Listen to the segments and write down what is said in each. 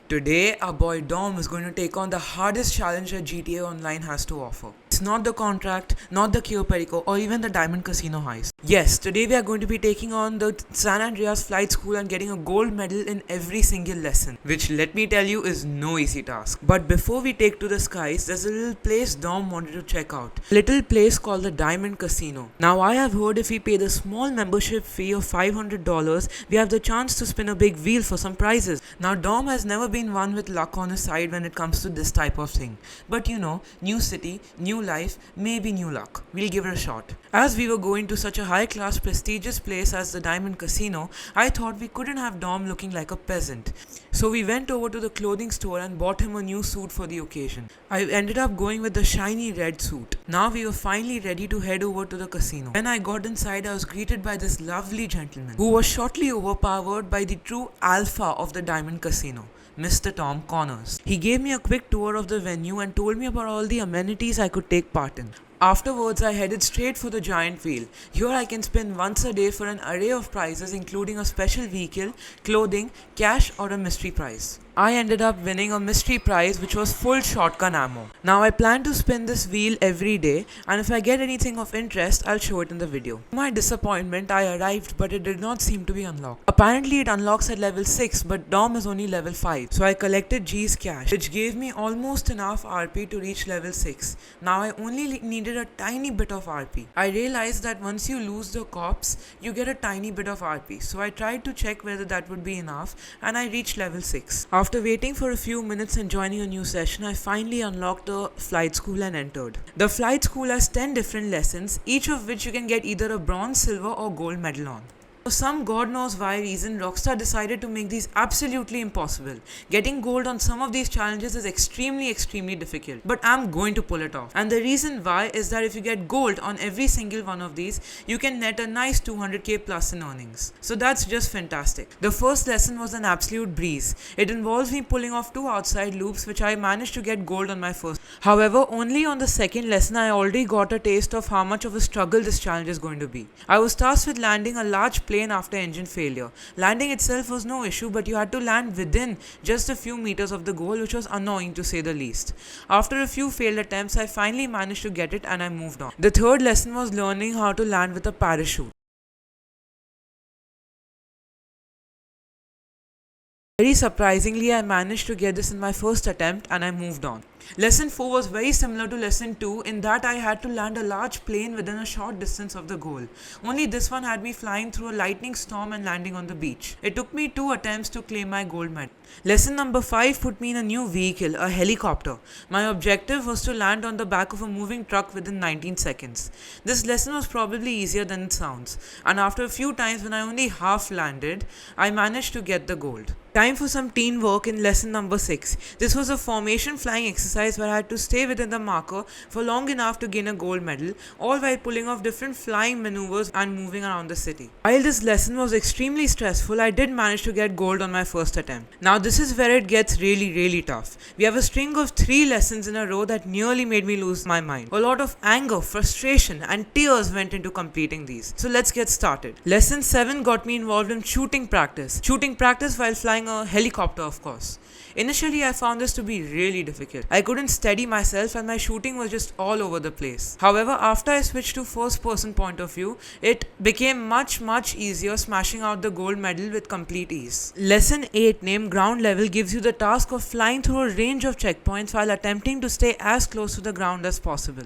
Today, our boy Dom is going to take on the hardest challenge that GTA Online has to offer. It's not the contract, not the Kyo Perico, or even the Diamond Casino heist. Yes, today we are going to be taking on the San Andreas Flight School and getting a gold medal in every single lesson, which let me tell you is no easy task. But before we take to the skies, there's a little place Dom wanted to check out. A little place called the Diamond Casino. Now I have heard if we pay the small membership fee of $500, we have the chance to spin a big wheel for some prizes. Now Dom has never been one with luck on his side when it comes to this type of thing. But you know, new city, new life, maybe new luck. We'll give it a shot. As we were going to such a high class prestigious place as the Diamond Casino, I thought we couldn't have Dom looking like a peasant. So we went over to the clothing store and bought him a new suit for the occasion. I ended up going with the shiny red suit. Now we were finally ready to head over to the casino. When I got inside, I was greeted by this lovely gentleman who was shortly overpowered by the true alpha of the Diamond Casino, Mr. Tom Connors. He gave me a quick tour of the venue and told me about all the amenities I could take part in. Afterwards, I headed straight for the giant wheel. Here I can spin once a day for an array of prizes including a special vehicle, clothing, cash or a mystery prize. I ended up winning a mystery prize which was full shotgun ammo. Now I plan to spin this wheel every day, and if I get anything of interest, I'll show it in the video. To my disappointment, I arrived but it did not seem to be unlocked. Apparently it unlocks at level 6 but Dom is only level 5. So I collected G's cash which gave me almost enough RP to reach level 6. Now I only needed a tiny bit of RP. I realized that once you lose the cops, you get a tiny bit of RP. So I tried to check whether that would be enough and I reached level 6. After waiting for a few minutes and joining a new session, I finally unlocked the flight school and entered. The flight school has 10 different lessons, each of which you can get either a bronze, silver or gold medal on. For some god knows why reason, Rockstar decided to make these absolutely impossible. Getting gold on some of these challenges is extremely difficult, but I'm going to pull it off. And the reason why is that if you get gold on every single one of these, you can net a nice 200k plus in earnings. So that's just fantastic. The first lesson was an absolute breeze. It involves me pulling off 2 outside loops which I managed to get gold on my first. However, only on the second lesson I already got a taste of how much of a struggle this challenge is going to be. I was tasked with landing a large plane after engine failure. Landing itself was no issue, but you had to land within just a few meters of the goal, which was annoying to say the least. After a few failed attempts, I finally managed to get it and I moved on. The third lesson was learning how to land with a parachute. Very surprisingly, I managed to get this in my first attempt and I moved on. Lesson 4 was very similar to lesson 2 in that I had to land a large plane within a short distance of the goal. Only this one had me flying through a lightning storm and landing on the beach. It took me 2 attempts to claim my gold medal. Lesson number 5 put me in a new vehicle, a helicopter. My objective was to land on the back of a moving truck within 19 seconds. This lesson was probably easier than it sounds, and after a few times when I only half landed, I managed to get the gold. Time for some teamwork in lesson number 6. This was a formation flying exercise where I had to stay within the marker for long enough to gain a gold medal, all while pulling off different flying maneuvers and moving around the city. While this lesson was extremely stressful, I did manage to get gold on my first attempt. Now this is where it gets really tough. We have a string of 3 lessons in a row that nearly made me lose my mind. A lot of anger, frustration and tears went into completing these. So let's get started. Lesson 7 got me involved in shooting practice. Shooting practice while flying a helicopter, of course. Initially, I found this to be really difficult. I couldn't steady myself and my shooting was just all over the place. However, after I switched to first person point of view, it became much easier, smashing out the gold medal with complete ease. Lesson 8 named ground level gives you the task of flying through a range of checkpoints while attempting to stay as close to the ground as possible.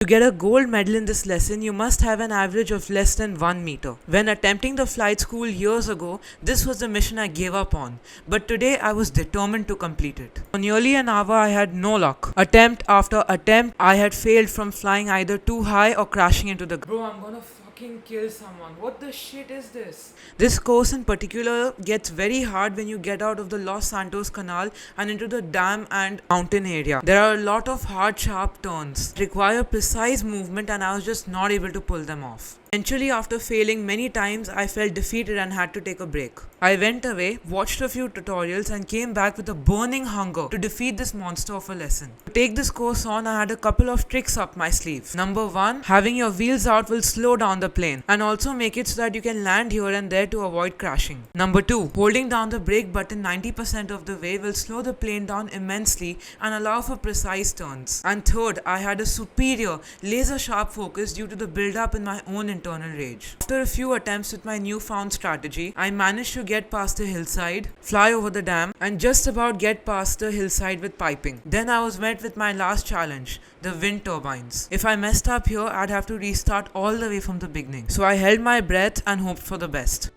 To get a gold medal in this lesson, you must have an average of less than 1 meter. When attempting the flight school years ago, this was the mission I gave up on. But today, I was determined to complete it. For nearly an hour, I had no luck. Attempt after attempt, I had failed from flying either too high or crashing into the ground. Bro, I'm gonna fucking kill someone. What the shit is this? This course in particular gets very hard when you get out of the Los Santos canal and into the dam and mountain area. There are a lot of hard sharp turns. Require precise movement and I was just not able to pull them off. Eventually, after failing many times, I felt defeated and had to take a break. I went away, watched a few tutorials, and came back with a burning hunger to defeat this monster of a lesson. To take this course on, I had a couple of tricks up my sleeve. Number 1, having your wheels out will slow down the plane and also make it so that you can land here and there to avoid crashing. Number 2, holding down the brake button 90% of the way will slow the plane down immensely and allow for precise turns. And third, I had a superior laser sharp focus due to the build up in my own internal rage. After a few attempts with my newfound strategy, I managed to get past the hillside, fly over the dam, and just about get past the hillside with piping. Then I was met with my last challenge, the wind turbines. If I messed up here, I'd have to restart all the way from the beginning. So I held my breath and hoped for the best.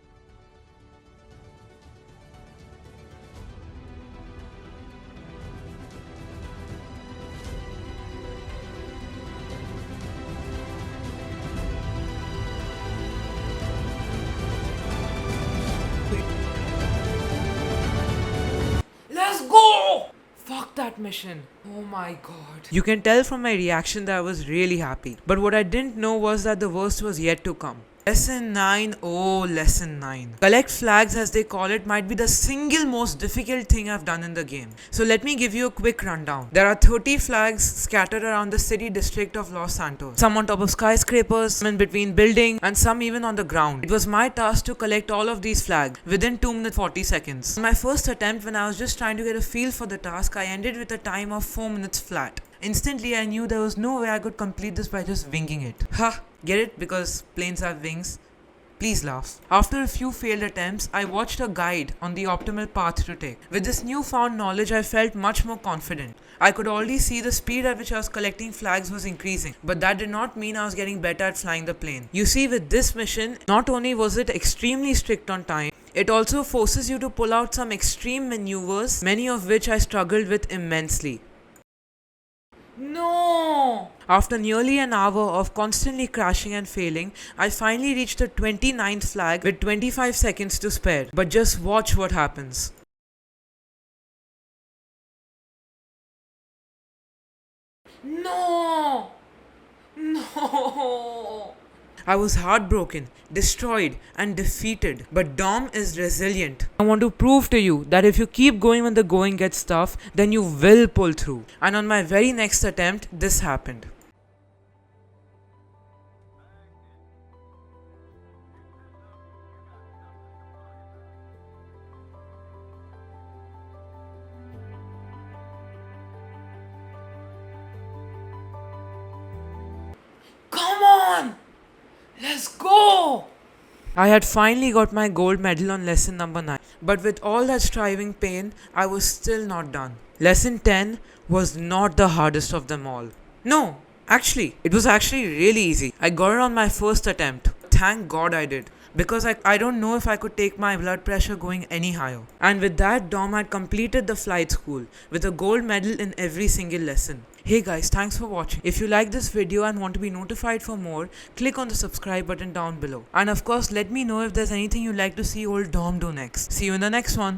Let's go! Fuck that mission. Oh my god. You can tell from my reaction that I was really happy. But what I didn't know was that the worst was yet to come. Lesson 9. Oh, Lesson 9. Collect flags, as they call it, might be the single most difficult thing I've done in the game. So let me give you a quick rundown. There are 30 flags scattered around the city district of Los Santos. Some on top of skyscrapers, some in between buildings, and some even on the ground. It was my task to collect all of these flags within 2 minutes 40 seconds. In my first attempt, when I was just trying to get a feel for the task, I ended with a time of 4 minutes flat. Instantly, I knew there was no way I could complete this by just winging it. Ha! Get it? Because planes have wings. Please laugh. After a few failed attempts, I watched a guide on the optimal path to take. With this newfound knowledge, I felt much more confident. I could already see the speed at which I was collecting flags was increasing, but that did not mean I was getting better at flying the plane. You see, with this mission, not only was it extremely strict on time, it also forces you to pull out some extreme maneuvers, many of which I struggled with immensely. No! After nearly an hour of constantly crashing and failing, I finally reached the 29th flag with 25 seconds to spare. But just watch what happens. No! No! I was heartbroken, destroyed, and defeated. But Dom is resilient. I want to prove to you that if you keep going when the going gets tough, then you will pull through. And on my very next attempt, this happened. Come on! Let's go! I had finally got my gold medal on lesson number 9, but with all that striving pain, I was still not done. Lesson 10 was not the hardest of them all. No, actually, it was actually really easy. I got it on my first attempt. Thank God I did. Because I don't know if I could take my blood pressure going any higher. And with that, Dom had completed the flight school with a gold medal in every single lesson. Hey guys, thanks for watching. If you like this video and want to be notified for more, click on the subscribe button down below. And of course, let me know if there's anything you'd like to see old Dom do next. See you in the next one.